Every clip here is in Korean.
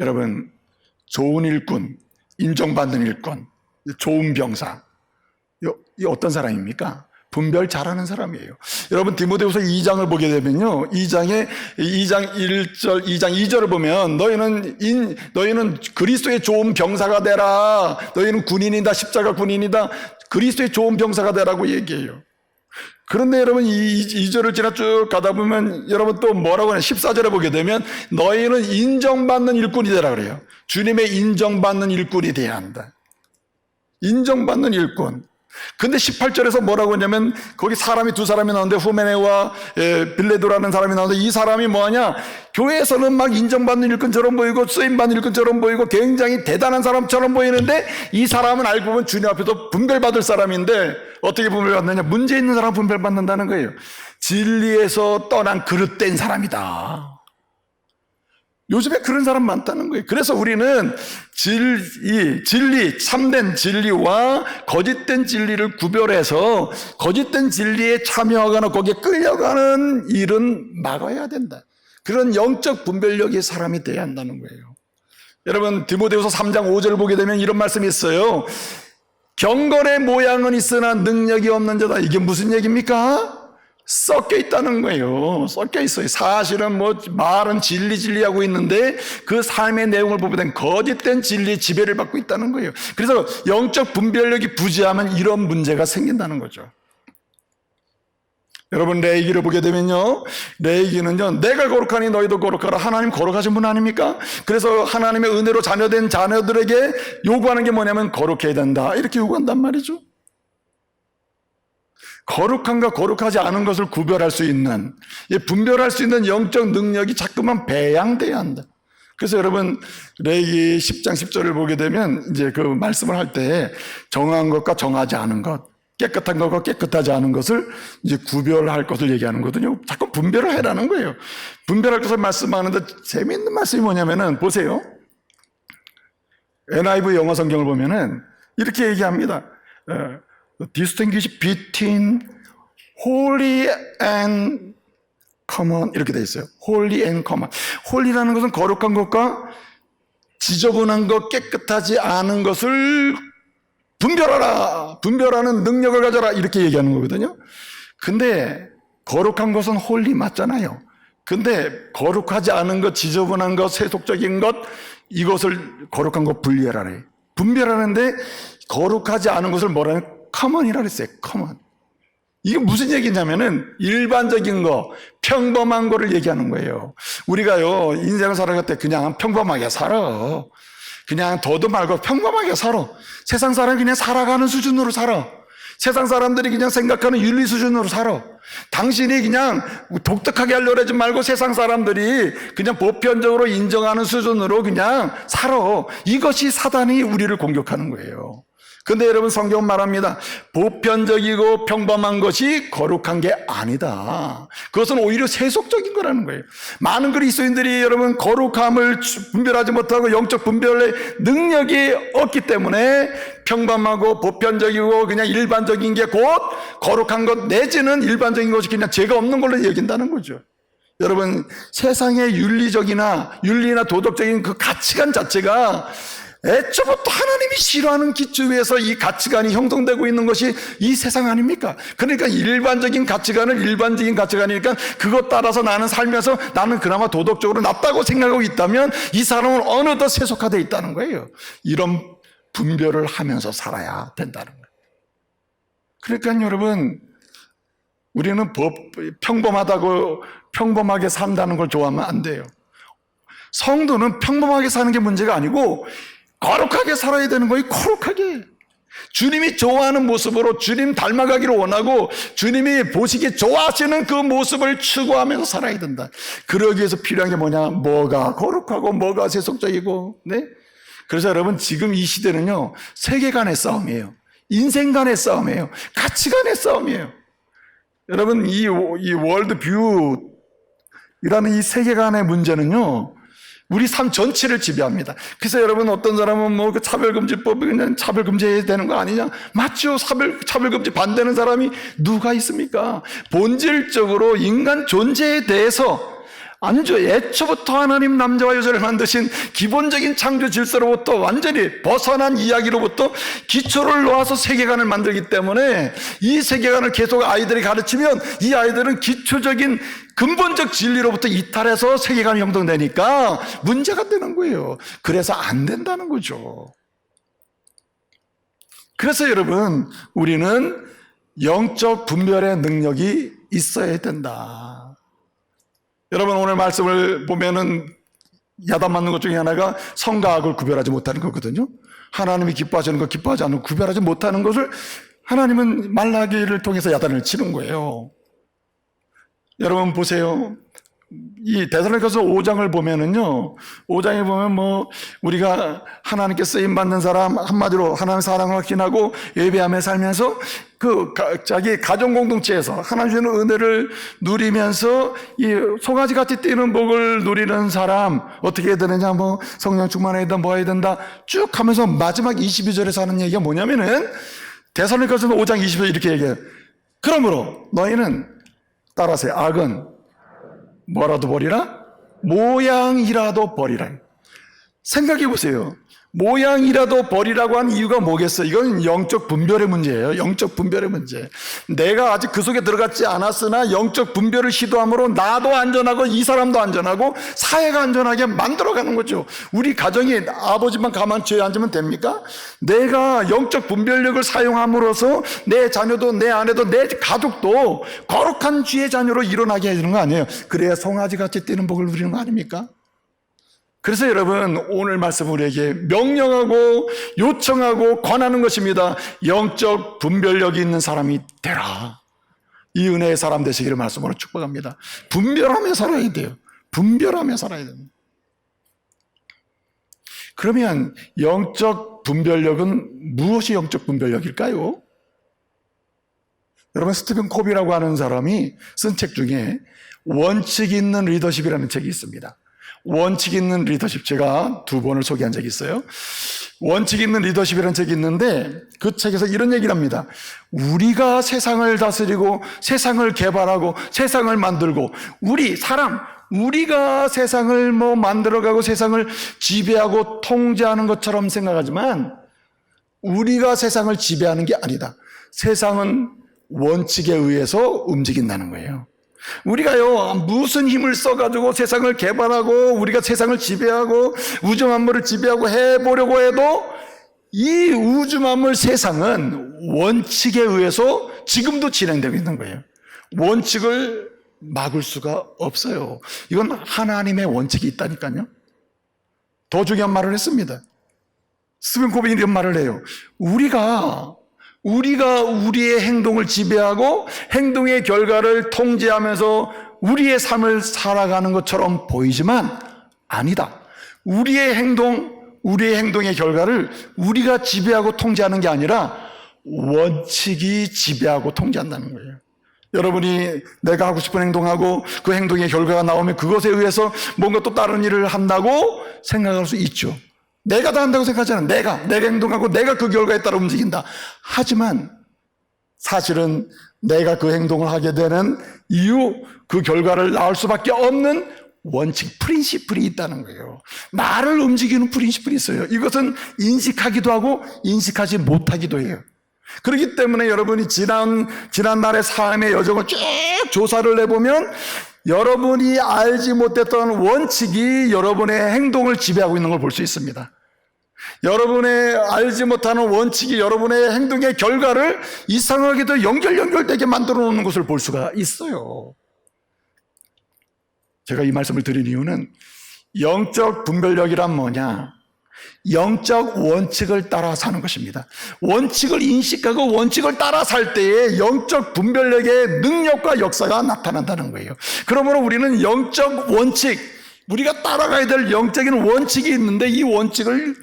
여러분, 좋은 일꾼, 인정받는 일꾼, 좋은 병사, 이 어떤 사람입니까? 분별 잘하는 사람이에요. 여러분, 디모데후서 2장을 보게 되면요, 2장 1절, 2장 2절을 보면 너희는 그리스도의 좋은 병사가 되라. 너희는 군인이다, 십자가 군인이다. 그리스도의 좋은 병사가 되라고 얘기해요. 그런데 여러분, 이 2절을 지나 쭉 가다 보면 여러분 또 뭐라고 하냐, 14절에 보게 되면 너희는 인정받는 일꾼이 되라 그래요. 주님의 인정받는 일꾼이 돼야 한다. 인정받는 일꾼. 근데 18절에서 뭐라고 하냐면 거기 사람이 두 사람이 나오는데 후메네와 빌레도라는 사람이 나오는데 이 사람이 뭐하냐, 교회에서는 막 인정받는 일꾼처럼 보이고 쓰임받는 일꾼처럼 보이고 굉장히 대단한 사람처럼 보이는데 이 사람은 알고 보면 주님 앞에서 분별받을 사람인데 어떻게 분별받느냐, 문제 있는 사람 분별받는다는 거예요. 진리에서 떠난 그릇된 사람이다. 요즘에 그런 사람 많다는 거예요. 그래서 우리는 진리, 참된 진리와 거짓된 진리를 구별해서 거짓된 진리에 참여하거나 거기에 끌려가는 일은 막아야 된다. 그런 영적 분별력의 사람이 돼야 한다는 거예요. 여러분, 디모데후서 3장 5절을 보게 되면 이런 말씀이 있어요. 경건의 모양은 있으나 능력이 없는 자다. 이게 무슨 얘기입니까? 섞여 있다는 거예요. 섞여 있어요. 사실은 말은 진리하고 있는데 그 삶의 내용을 보면 거짓된 진리의 지배를 받고 있다는 거예요. 그래서 영적 분별력이 부재하면 이런 문제가 생긴다는 거죠. 여러분, 레위기를 보게 되면요, 레위기는요, 내가 거룩하니 너희도 거룩하라. 하나님 거룩하신 분 아닙니까? 그래서 하나님의 은혜로 자녀된 자녀들에게 요구하는 게 뭐냐면 거룩해야 된다, 이렇게 요구한단 말이죠. 거룩한가 거룩하지 않은 것을 구별할 수 있는, 분별할 수 있는 영적 능력이 자꾸만 배양돼야 한다. 그래서 여러분, 레위기 10장 10절을 보게 되면 이제 그 말씀을 할 때 정한 것과 정하지 않은 것, 깨끗한 것과 깨끗하지 않은 것을 이제 구별할 것을 얘기하는 거거든요. 자꾸 분별을 해라는 거예요. 분별할 것을 말씀하는데 재미있는 말씀이 뭐냐면은 보세요. NIV 영어 성경을 보면은 이렇게 얘기합니다. distinguish between holy and common, 이렇게 되어 있어요. holy and common. holy라는 것은 거룩한 것과 지저분한 것, 깨끗하지 않은 것을 분별하라. 분별하는 능력을 가져라. 이렇게 얘기하는 거거든요. 근데 거룩한 것은 holy 맞잖아요. 근데 거룩하지 않은 것, 지저분한 것, 세속적인 것, 이것을 거룩한 것 분리해라. 분별하는데 거룩하지 않은 것을 뭐라는 커먼이라고 했어요. 커먼. 이게 무슨 얘기냐면은 일반적인 거, 평범한 거를 얘기하는 거예요. 우리가요, 인생을 살아갈 때 그냥 평범하게 살아. 그냥 더도 말고 평범하게 살아. 세상 사람이 그냥 살아가는 수준으로 살아. 세상 사람들이 그냥 생각하는 윤리 수준으로 살아. 당신이 그냥 독특하게 하려고 하지 말고 세상 사람들이 그냥 보편적으로 인정하는 수준으로 그냥 살아. 이것이 사단이 우리를 공격하는 거예요. 근데 여러분, 성경은 말합니다. 보편적이고 평범한 것이 거룩한 게 아니다. 그것은 오히려 세속적인 거라는 거예요. 많은 그리스도인들이 여러분 거룩함을 분별하지 못하고 영적 분별의 능력이 없기 때문에 평범하고 보편적이고 그냥 일반적인 게 곧 거룩한 것 내지는 일반적인 것이 그냥 죄가 없는 걸로 여긴다는 거죠. 여러분, 세상의 윤리나 도덕적인 그 가치관 자체가 애초부터 하나님이 싫어하는 기초 위에서 이 가치관이 형성되고 있는 것이 이 세상 아닙니까? 그러니까 일반적인 가치관을 일반적인 가치관이니까 그것 따라서 나는 살면서 나는 그나마 도덕적으로 낫다고 생각하고 있다면 이 사람은 어느덧 세속화되어 있다는 거예요. 이런 분별을 하면서 살아야 된다는 거예요. 그러니까 여러분, 우리는 평범하게 산다는 걸 좋아하면 안 돼요. 성도는 평범하게 사는 게 문제가 아니고 거룩하게 살아야 되는 거예요. 거룩하게. 주님이 좋아하는 모습으로 주님 닮아가기를 원하고 주님이 보시기에 좋아하시는 그 모습을 추구하면서 살아야 된다. 그러기 위해서 필요한 게 뭐냐? 뭐가 거룩하고 뭐가 세속적이고, 네? 그래서 여러분, 지금 이 시대는요, 세계관의 싸움이에요. 인생 간의 싸움이에요. 가치관의 싸움이에요. 여러분, 이 월드뷰 이라는 이 세계관의 문제는요, 우리 삶 전체를 지배합니다. 그래서 여러분, 어떤 사람은 그 차별금지법이 그냥 차별금지해야 되는 거 아니냐? 맞죠? 차별금지 반대하는 사람이 누가 있습니까? 본질적으로 인간 존재에 대해서 아니죠. 애초부터 하나님 남자와 여자를 만드신 기본적인 창조 질서로부터 완전히 벗어난 이야기로부터 기초를 놓아서 세계관을 만들기 때문에 이 세계관을 계속 아이들이 가르치면 이 아이들은 기초적인 근본적 진리로부터 이탈해서 세계관이 형성되니까 문제가 되는 거예요. 그래서 안 된다는 거죠. 그래서 여러분, 우리는 영적 분별의 능력이 있어야 된다. 여러분, 오늘 말씀을 보면은 야단 맞는 것 중에 하나가 성과 악을 구별하지 못하는 거거든요. 하나님이 기뻐하시는 것, 기뻐하지 않는 것 구별하지 못하는 것을 하나님은 말라기를 통해서 야단을 치는 거예요. 여러분 보세요. 이 데살로니가서 5장을 보면은요, 5장에 보면 뭐 우리가 하나님께 쓰임 받는 사람, 한마디로 하나님의 사랑을 확신하고 예배하며 살면서 그 자기 가정 공동체에서 하나님 주는 은혜를 누리면서 이 송아지 같이 뛰는 복을 누리는 사람 어떻게 해야 되느냐, 뭐 성령 충만해야 된다, 뭐 해야 된다 쭉 하면서 마지막 22절에서 하는 얘기가 뭐냐면은 데살로니가서 5장 22절 이렇게 얘기해요. 그러므로 너희는 따라서 악은 뭐라도 버리라? 모양이라도 버리라. 생각해 보세요. 모양이라도 버리라고 한 이유가 뭐겠어요? 이건 영적 분별의 문제예요. 영적 분별의 문제. 내가 아직 그 속에 들어갔지 않았으나 영적 분별을 시도함으로 나도 안전하고 이 사람도 안전하고 사회가 안전하게 만들어가는 거죠. 우리 가정이 아버지만 가만히 죄에 앉으면 됩니까? 내가 영적 분별력을 사용함으로써 내 자녀도 내 아내도 내 가족도 거룩한 주의 자녀로 일어나게 해주는 거 아니에요. 그래야 송아지같이 뛰는 복을 누리는 거 아닙니까? 그래서 여러분, 오늘 말씀 우리에게 명령하고 요청하고 권하는 것입니다. 영적 분별력이 있는 사람이 되라. 이 은혜의 사람 되시기를 말씀으로 축복합니다. 분별하며 살아야 돼요. 분별하며 살아야 됩니다. 그러면 영적 분별력은 무엇이 영적 분별력일까요? 여러분, 스티븐 코비라고 하는 사람이 쓴 책 중에 원칙 있는 리더십이라는 책이 있습니다. 원칙 있는 리더십, 제가 2번을 소개한 적이 있어요. 원칙 있는 리더십이라는 책이 있는데 그 책에서 이런 얘기를 합니다. 우리가 세상을 다스리고 세상을 개발하고 세상을 만들고 우리가 세상을 만들어가고 세상을 지배하고 통제하는 것처럼 생각하지만 우리가 세상을 지배하는 게 아니다. 세상은 원칙에 의해서 움직인다는 거예요. 우리가요, 무슨 힘을 써가지고 세상을 개발하고 우리가 세상을 지배하고 우주 만물을 지배하고 해보려고 해도 이 우주 만물 세상은 원칙에 의해서 지금도 진행되고 있는 거예요. 원칙을 막을 수가 없어요. 이건 하나님의 원칙이 있다니까요. 더 중요한 말을 했습니다. 스티븐 코비는 이런 말을 해요. 우리가 우리의 행동을 지배하고 행동의 결과를 통제하면서 우리의 삶을 살아가는 것처럼 보이지만 아니다. 우리의 행동의 결과를 우리가 지배하고 통제하는 게 아니라 원칙이 지배하고 통제한다는 거예요. 여러분이 내가 하고 싶은 행동하고 그 행동의 결과가 나오면 그것에 의해서 뭔가 또 다른 일을 한다고 생각할 수 있죠. 내가 다 한다고 생각하잖아요. 내가 행동하고 내가 그 결과에 따라 움직인다. 하지만 사실은 내가 그 행동을 하게 되는 이유, 그 결과를 낳을 수밖에 없는 원칙, 프린시플이 있다는 거예요. 나를 움직이는 프린시플이 있어요. 이것은 인식하기도 하고 인식하지 못하기도 해요. 그렇기 때문에 여러분이 지난날의 삶의 여정을 쭉 조사를 해보면 여러분이 알지 못했던 원칙이 여러분의 행동을 지배하고 있는 걸 볼 수 있습니다. 여러분의 알지 못하는 원칙이 여러분의 행동의 결과를 이상하게도 연결되게 만들어 놓는 것을 볼 수가 있어요. 제가 이 말씀을 드린 이유는 영적 분별력이란 뭐냐? 영적 원칙을 따라 사는 것입니다. 원칙을 인식하고 원칙을 따라 살 때에 영적 분별력의 능력과 역사가 나타난다는 거예요. 그러므로 우리는 영적 원칙, 우리가 따라가야 될 영적인 원칙이 있는데 이 원칙을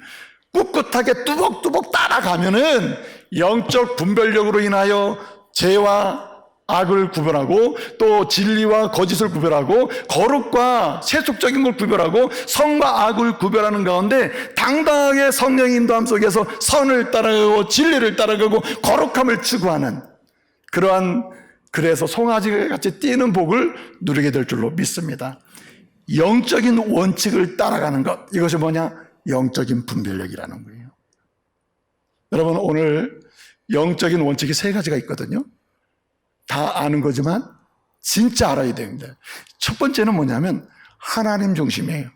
꿋꿋하게 뚜벅뚜벅 따라가면은 영적 분별력으로 인하여 죄와 악을 구별하고 또 진리와 거짓을 구별하고 거룩과 세속적인 걸 구별하고 선과 악을 구별하는 가운데 당당하게 성령의 인도함 속에서 선을 따라가고 진리를 따라가고 거룩함을 추구하는 그래서 송아지같이 뛰는 복을 누리게 될 줄로 믿습니다. 영적인 원칙을 따라가는 것, 이것이 뭐냐? 영적인 분별력이라는 거예요. 여러분, 오늘 영적인 원칙이 세 가지가 있거든요. 다 아는 거지만 진짜 알아야 됩니다. 첫 번째는 뭐냐면 하나님 중심이에요.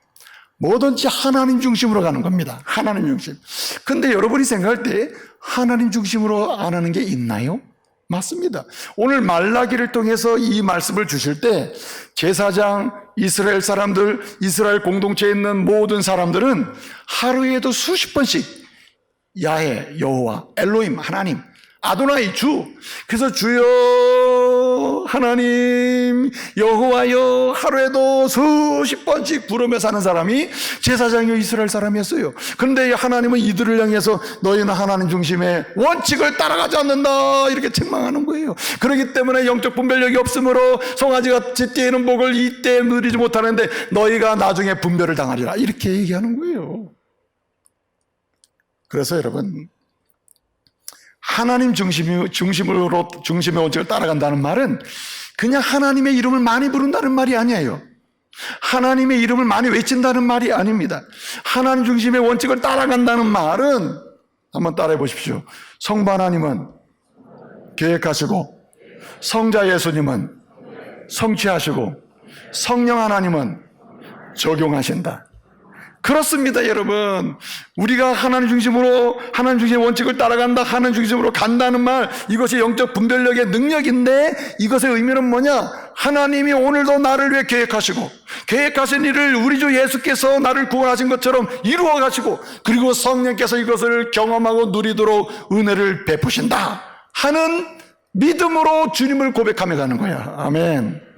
뭐든지 하나님 중심으로 가는 겁니다. 하나님 중심. 근데 여러분이 생각할 때 하나님 중심으로 안 하는 게 있나요? 맞습니다. 오늘 말라기를 통해서 이 말씀을 주실 때 제사장, 이스라엘 사람들, 이스라엘 공동체에 있는 모든 사람들은 하루에도 수십 번씩 야훼, 여호와, 엘로힘, 하나님, 아도나이, 주. 그래서 주여 하나님, 여호와여 하루에도 수십 번씩 부르며 사는 사람이 제사장이요 이스라엘 사람이었어요. 그런데 하나님은 이들을 향해서 너희는 하나님 중심의 원칙을 따라가지 않는다 이렇게 책망하는 거예요. 그렇기 때문에 영적 분별력이 없으므로 송아지가 제때에는 복을 이때 누리지 못하는데 너희가 나중에 분별을 당하리라 이렇게 얘기하는 거예요. 그래서 여러분, 하나님 중심의 원칙을 따라간다는 말은 그냥 하나님의 이름을 많이 부른다는 말이 아니에요. 하나님의 이름을 많이 외친다는 말이 아닙니다. 하나님 중심의 원칙을 따라간다는 말은 한번 따라해 보십시오. 성부 하나님은 계획하시고, 성자 예수님은 성취하시고, 성령 하나님은 적용하신다. 그렇습니다, 여러분. 우리가 하나님 중심의 원칙을 따라간다, 하나님 중심으로 간다는 말, 이것이 영적 분별력의 능력인데 이것의 의미는 뭐냐? 하나님이 오늘도 나를 위해 계획하신 일을 우리 주 예수께서 나를 구원하신 것처럼 이루어 가시고, 그리고 성령께서 이것을 경험하고 누리도록 은혜를 베푸신다 하는 믿음으로 주님을 고백하며 가는 거야. 아멘.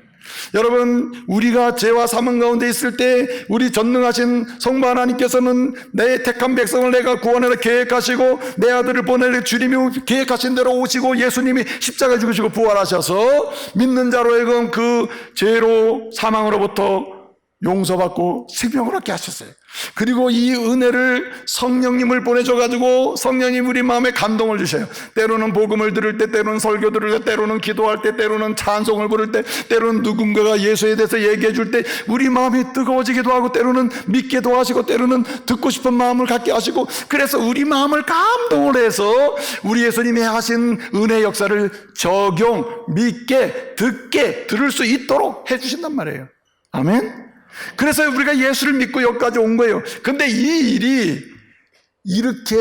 여러분, 우리가 죄와 사망 가운데 있을 때 우리 전능하신 성부 하나님께서는 내 택한 백성을 내가 구원하려 계획하시고 내 아들을 보내려 주님이 계획하신 대로 오시고 예수님이 십자가 죽으시고 부활하셔서 믿는 자로 하여금 그 죄로 사망으로부터 용서받고 생명을 얻게 하셨어요. 그리고 이 은혜를 성령님을 보내줘가지고 성령님 우리 마음에 감동을 주셔요. 때로는 복음을 들을 때, 때로는 설교 들을 때, 때로는 기도할 때, 때로는 찬송을 부를 때, 때로는 누군가가 예수에 대해서 얘기해 줄 때 우리 마음이 뜨거워지기도 하고, 때로는 믿기도 하시고, 때로는 듣고 싶은 마음을 갖게 하시고, 그래서 우리 마음을 감동을 해서 우리 예수님이 하신 은혜 역사를 적용, 믿게, 듣게, 들을 수 있도록 해주신단 말이에요. 아멘. 그래서 우리가 예수를 믿고 여기까지 온 거예요. 근데 이 일이 이렇게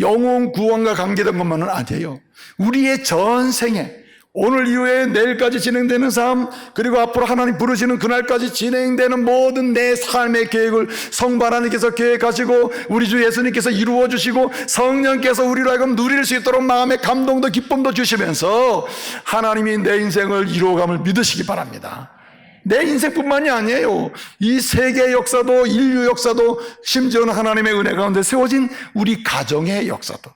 영혼 구원과 관계된 것만은 아니에요. 우리의 전생에, 오늘 이후에 내일까지 진행되는 삶, 그리고 앞으로 하나님 부르시는 그날까지 진행되는 모든 내 삶의 계획을 성부 하나님께서 계획하시고 우리 주 예수님께서 이루어 주시고 성령께서 우리로 하여금 누릴 수 있도록 마음의 감동도 기쁨도 주시면서 하나님이 내 인생을 이루어감을 믿으시기 바랍니다. 내 인생뿐만이 아니에요. 이 세계 역사도, 인류 역사도, 심지어는 하나님의 은혜 가운데 세워진 우리 가정의 역사도.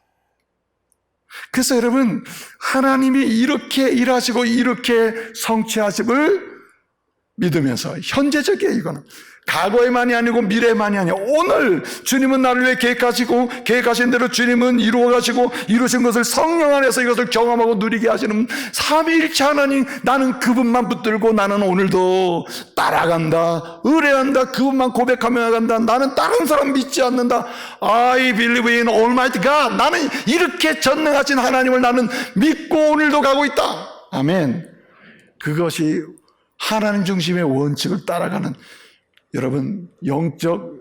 그래서 여러분, 하나님이 이렇게 일하시고 이렇게 성취하심을 믿으면서, 현재적이에요. 이거는 과거에만이 아니고 미래만이 아니에요. 오늘 주님은 나를 위해 계획하신 대로 주님은 이루어 가시고 이루신 것을 성령 안에서 이것을 경험하고 누리게 하시는 삼위일체 하나님, 나는 그분만 붙들고 나는 오늘도 따라간다, 의뢰한다, 그분만 고백하며 나간다. 나는 다른 사람 믿지 않는다. I believe in Almighty God. 나는 이렇게 전능하신 하나님을 나는 믿고 오늘도 가고 있다. 아멘. 그것이 하나님 중심의 원칙을 따라가는 여러분 영적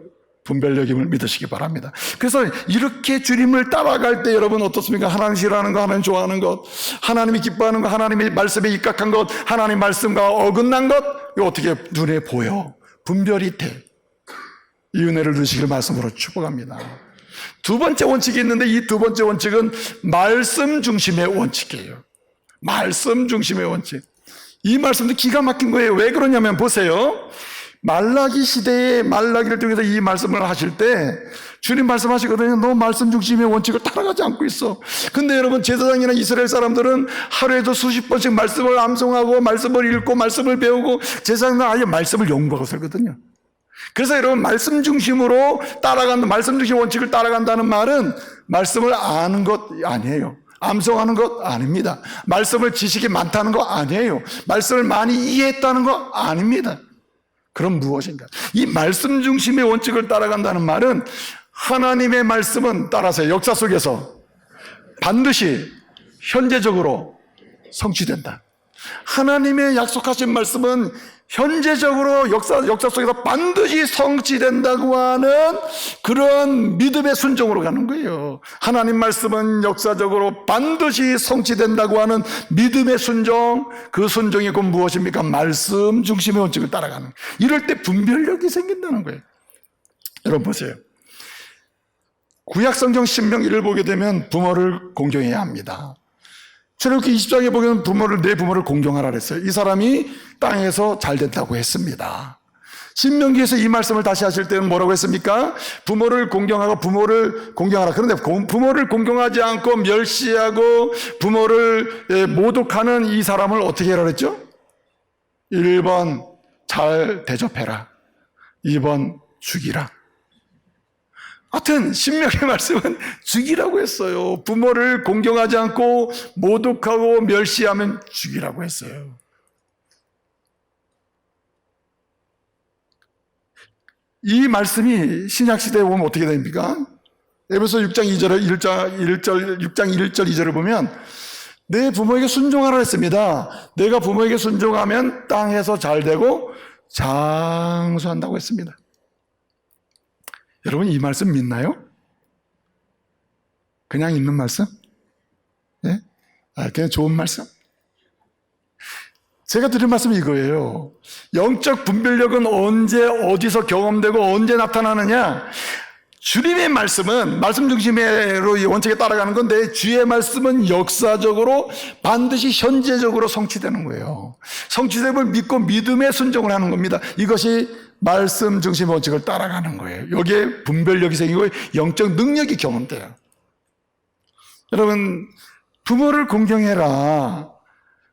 분별력임을 믿으시기 바랍니다. 그래서 이렇게 주님을 따라갈 때 여러분 어떻습니까? 하나님 싫어하는 것, 하나님 좋아하는 것, 하나님이 기뻐하는 것, 하나님의 말씀에 입각한 것, 하나님 말씀과 어긋난 것, 이거 어떻게 눈에 보여? 분별이 돼. 이 은혜를 누리시길 말씀으로 축복합니다. 두 번째 원칙이 있는데 이 두 번째 원칙은 말씀 중심의 원칙이에요. 말씀 중심의 원칙. 이 말씀도 기가 막힌 거예요. 왜 그러냐면 보세요. 말라기 시대에 말라기를 통해서 이 말씀을 하실 때 주님 말씀하시거든요. 너 말씀 중심의 원칙을 따라가지 않고 있어. 근데 여러분, 제사장이나 이스라엘 사람들은 하루에도 수십 번씩 말씀을 암송하고 말씀을 읽고 말씀을 배우고, 제사장은 아예 말씀을 연구하고 살거든요. 그래서 여러분, 말씀 중심으로 따라간다, 말씀 중심 원칙을 따라간다는 말은 말씀을 아는 것 아니에요. 암송하는 것 아닙니다. 말씀을 지식이 많다는 거 아니에요. 말씀을 많이 이해했다는 거 아닙니다. 그럼 무엇인가? 이 말씀 중심의 원칙을 따라간다는 말은 하나님의 말씀은 따라서 역사 속에서 반드시 현재적으로 성취된다. 하나님의 약속하신 말씀은 현재적으로 역사 속에서 반드시 성취된다고 하는 그런 믿음의 순종으로 가는 거예요. 하나님 말씀은 역사적으로 반드시 성취된다고 하는 믿음의 순종, 그 순종이 곧 무엇입니까? 말씀 중심의 원칙을 따라가는 거예요. 이럴 때 분별력이 생긴다는 거예요. 여러분 보세요. 구약성경 신명기를 보게 되면 부모를 공경해야 합니다. 출애굽기 20장에 보면 내 부모를 공경하라 그랬어요. 이 사람이 땅에서 잘 된다고 했습니다. 신명기에서 이 말씀을 다시 하실 때는 뭐라고 했습니까? 부모를 공경하고 부모를 공경하라. 그런데 부모를 공경하지 않고 멸시하고 부모를 모독하는 이 사람을 어떻게 하라 그랬죠? 1번 잘 대접해라. 2번 죽이라. 하여튼 신명의 말씀은 죽이라고 했어요. 부모를 공경하지 않고 모독하고 멸시하면 죽이라고 했어요. 이 말씀이 신약시대에 보면 어떻게 됩니까? 에베소 6장 1절 2절을 보면 내 부모에게 순종하라 했습니다. 내가 부모에게 순종하면 땅에서 잘 되고 장수한다고 했습니다. 여러분 이 말씀 믿나요? 그냥 있는 말씀? 네? 그냥 좋은 말씀? 제가 드린 말씀이 이거예요. 영적 분별력은 언제 어디서 경험되고 언제 나타나느냐? 주님의 말씀은 말씀 중심으로 원칙에 따라가는 건데 주의 말씀은 역사적으로 반드시 현재적으로 성취되는 거예요. 성취됨을 믿고 믿음에 순종을 하는 겁니다. 이것이 말씀 중심의 원칙을 따라가는 거예요. 여기에 분별력이 생기고 영적 능력이 경험돼요. 여러분 부모를 공경해라.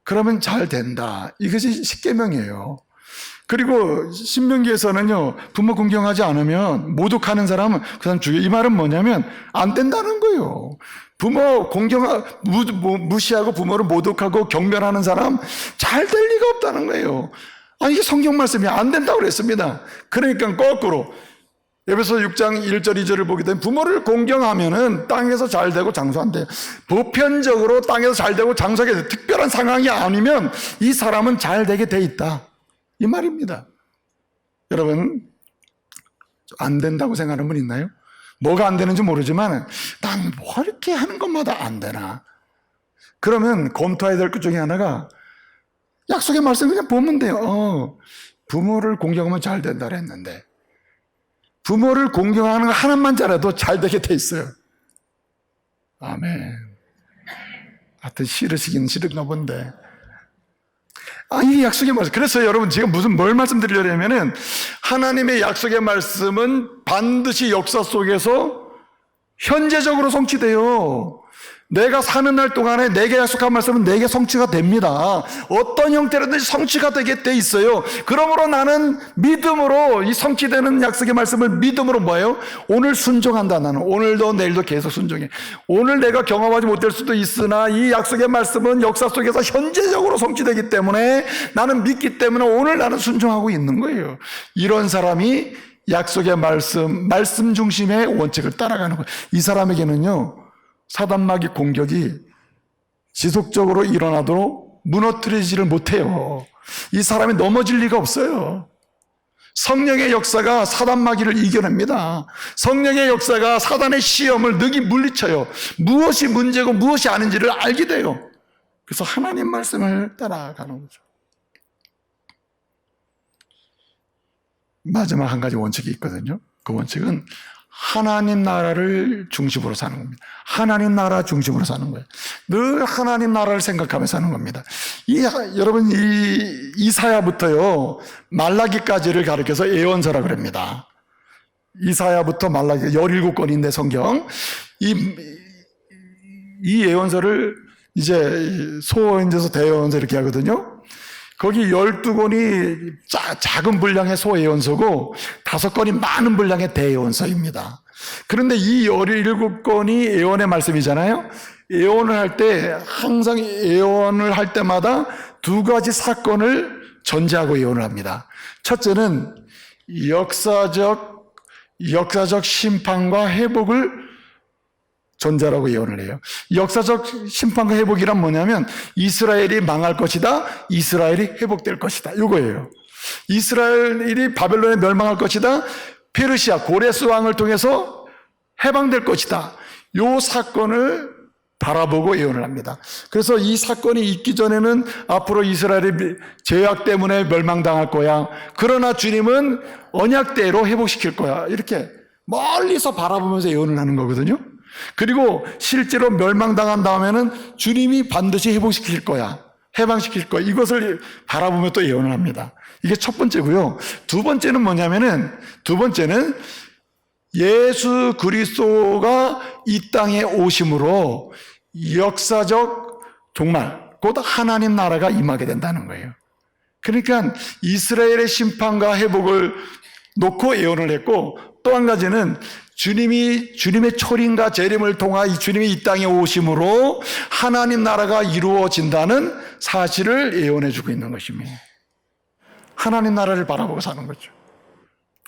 그러면 잘 된다. 이것이 십계명이에요. 그리고 신명기에서는요, 부모 공경하지 않으면 모독하는 사람은 그 사람 죽여. 이 말은 뭐냐면 안 된다는 거예요. 부모 무시하고 부모를 모독하고 경멸하는 사람 잘 될 리가 없다는 거예요. 이게 성경 말씀이 안 된다고 그랬습니다. 그러니까 거꾸로 에베소 6장 1절 2절을 보게 되면 부모를 공경하면은 땅에서 잘 되고 장수한대요. 보편적으로 땅에서 잘 되고 장수하게 돼. 특별한 상황이 아니면 이 사람은 잘 되게 돼 있다. 이 말입니다. 여러분 안 된다고 생각하는 분 있나요? 뭐가 안 되는지 모르지만 난 뭐 이렇게 하는 것마다 안 되나? 그러면 검토해야 될 것 중에 하나가 약속의 말씀 그냥 보면 돼요. 부모를 공경하면 잘 된다 그랬는데 부모를 공경하는 거 하나만 잘해도 잘 되게 돼 있어요. 아멘. 하여튼 싫으시긴 싫은가 본데. 이게 약속의 말씀. 그래서 여러분 지금 뭘 말씀드리려면은 하나님의 약속의 말씀은 반드시 역사 속에서 현재적으로 성취돼요. 내가 사는 날 동안에 내게 약속한 말씀은 내게 성취가 됩니다. 어떤 형태로든지 성취가 되게 돼 있어요. 그러므로 나는 믿음으로 이 성취되는 약속의 말씀을 믿음으로 뭐예요? 오늘 순종한다. 나는 오늘도 내일도 계속 순종해. 오늘 내가 경험하지 못할 수도 있으나 이 약속의 말씀은 역사 속에서 현재적으로 성취되기 때문에 나는 믿기 때문에 오늘 나는 순종하고 있는 거예요. 이런 사람이 약속의 말씀 중심의 원칙을 따라가는 거예요. 이 사람에게는요, 사단마귀 공격이 지속적으로 일어나도록 무너뜨리지를 못해요. 이 사람이 넘어질 리가 없어요. 성령의 역사가 사단마귀를 이겨냅니다. 성령의 역사가 사단의 시험을 능히 물리쳐요. 무엇이 문제고 무엇이 아닌지를 알게 돼요. 그래서 하나님 말씀을 따라가는 거죠. 마지막 한 가지 원칙이 있거든요. 그 원칙은 하나님 나라를 중심으로 사는 겁니다. 하나님 나라 중심으로 사는 거예요. 늘 하나님 나라를 생각하며 사는 겁니다. 여러분 이사야부터요 말라기까지를 가리켜서 예언서라 그럽니다. 이사야부터 말라기 17권인데 성경 이 예언서를 이제 소예언서 대예언서 이렇게 하거든요. 거기 12권이 작은 분량의 소예언서고 5권이 많은 분량의 대예언서입니다. 그런데 이 17권이 예언의 말씀이잖아요. 예언을 할 때 항상 예언을 할 때마다 두 가지 사건을 전제하고 예언을 합니다. 첫째는 역사적 심판과 회복을 전제라고 예언을 해요. 역사적 심판과 회복이란 뭐냐면 이스라엘이 망할 것이다, 이스라엘이 회복될 것이다, 이거예요. 이스라엘이 바벨론에 멸망할 것이다, 페르시아 고레스 왕을 통해서 해방될 것이다, 이 사건을 바라보고 예언을 합니다. 그래서 이 사건이 있기 전에는 앞으로 이스라엘이 죄악 때문에 멸망당할 거야, 그러나 주님은 언약대로 회복시킬 거야, 이렇게 멀리서 바라보면서 예언을 하는 거거든요. 그리고 실제로 멸망당한 다음에는 주님이 반드시 회복시킬 거야, 해방시킬 거야, 이것을 바라보며 또 예언을 합니다. 이게 첫 번째고요. 두 번째는 뭐냐면은, 두 번째는 예수 그리스도가 이 땅에 오심으로 역사적 정말 곧 하나님 나라가 임하게 된다는 거예요. 그러니까 이스라엘의 심판과 회복을 놓고 예언을 했고, 또 한 가지는 주님의 초림과 재림을 통하 주님이 이 땅에 오심으로 하나님 나라가 이루어진다는 사실을 예언해 주고 있는 것입니다. 하나님 나라를 바라보고 사는 거죠.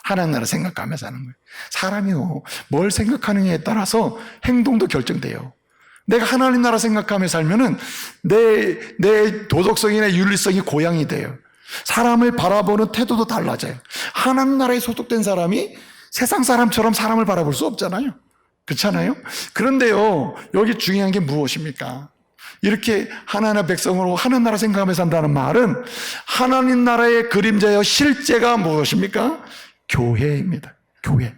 하나님 나라 생각하며 사는 거예요. 사람이요, 뭘 생각하느냐에 따라서 행동도 결정돼요. 내가 하나님 나라 생각하며 살면은 내 도덕성이나 윤리성이 고양이 돼요. 사람을 바라보는 태도도 달라져요. 하나님 나라에 소속된 사람이 세상 사람처럼 사람을 바라볼 수 없잖아요. 그렇잖아요? 그런데요, 여기 중요한 게 무엇입니까? 이렇게 하나님의 백성으로 하나님 나라 생각하며 산다는 말은 하나님 나라의 그림자여 실제가 무엇입니까? 교회입니다. 교회.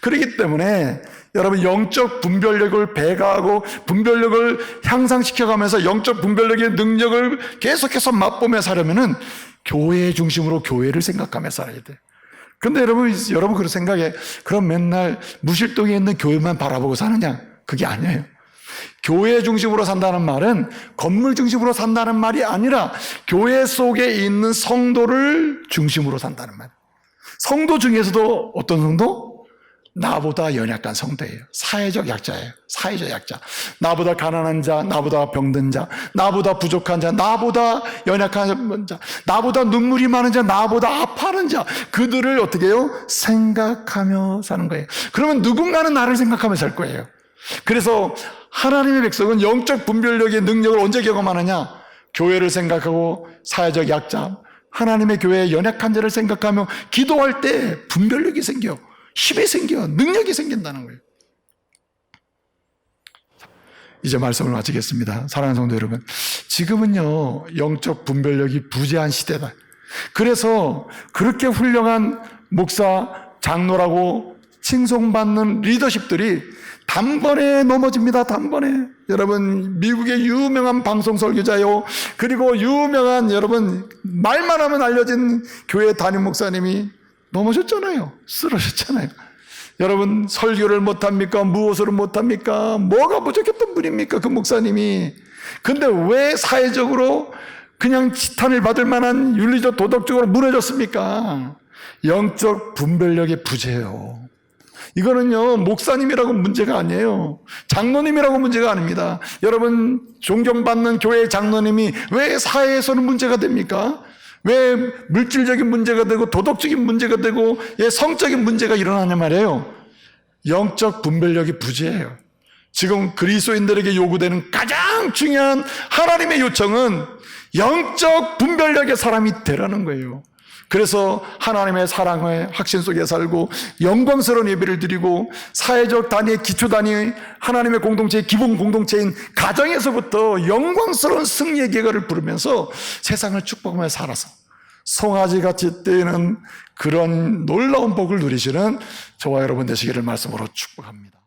그렇기 때문에 여러분, 영적 분별력을 배가하고 분별력을 향상시켜가면서 영적 분별력의 능력을 계속해서 맛보며 살려면은 교회 중심으로 교회를 생각하며 살아야 돼요. 근데 여러분 그런 생각에 그럼 맨날 무실동에 있는 교회만 바라보고 사느냐? 그게 아니에요. 교회 중심으로 산다는 말은 건물 중심으로 산다는 말이 아니라 교회 속에 있는 성도를 중심으로 산다는 말. 성도 중에서도 어떤 성도? 나보다 연약한 성도예요. 사회적 약자예요. 사회적 약자. 나보다 가난한 자, 나보다 병든 자, 나보다 부족한 자, 나보다 연약한 자, 나보다 눈물이 많은 자, 나보다 아파하는 자, 그들을 어떻게 해요? 생각하며 사는 거예요. 그러면 누군가는 나를 생각하며 살 거예요. 그래서 하나님의 백성은 영적 분별력의 능력을 언제 경험하느냐? 교회를 생각하고 사회적 약자, 하나님의 교회의 연약한 자를 생각하며 기도할 때 분별력이 생겨, 힘이 생겨, 능력이 생긴다는 거예요. 이제 말씀을 마치겠습니다. 사랑하는 성도 여러분, 지금은요, 영적 분별력이 부재한 시대다. 그래서 그렇게 훌륭한 목사, 장로라고 칭송받는 리더십들이 단번에 넘어집니다. 단번에. 여러분, 미국의 유명한 방송 설교자요, 그리고 유명한, 여러분 말만 하면 알려진 교회 담임 목사님이 넘어졌잖아요. 쓰러졌잖아요. 여러분, 설교를 못합니까? 무엇으로 못합니까? 뭐가 부족했던 분입니까? 그 목사님이. 근데 왜 사회적으로 그냥 지탄을 받을 만한 윤리적 도덕적으로 무너졌습니까? 영적 분별력의 부재예요. 이거는요, 목사님이라고 문제가 아니에요. 장로님이라고 문제가 아닙니다. 여러분, 존경받는 교회의 장로님이 왜 사회에서는 문제가 됩니까? 왜 물질적인 문제가 되고 도덕적인 문제가 되고 성적인 문제가 일어나냐 말이에요. 영적 분별력이 부재해요. 지금 그리스도인들에게 요구되는 가장 중요한 하나님의 요청은 영적 분별력의 사람이 되라는 거예요. 그래서 하나님의 사랑의 확신 속에 살고 영광스러운 예배를 드리고 사회적 단위의 기초 단위, 하나님의 공동체의 기본 공동체인 가정에서부터 영광스러운 승리의 계가를 부르면서 세상을 축복하며 살아서 송아지같이 뛰는 그런 놀라운 복을 누리시는 저와 여러분 되시기를 말씀으로 축복합니다.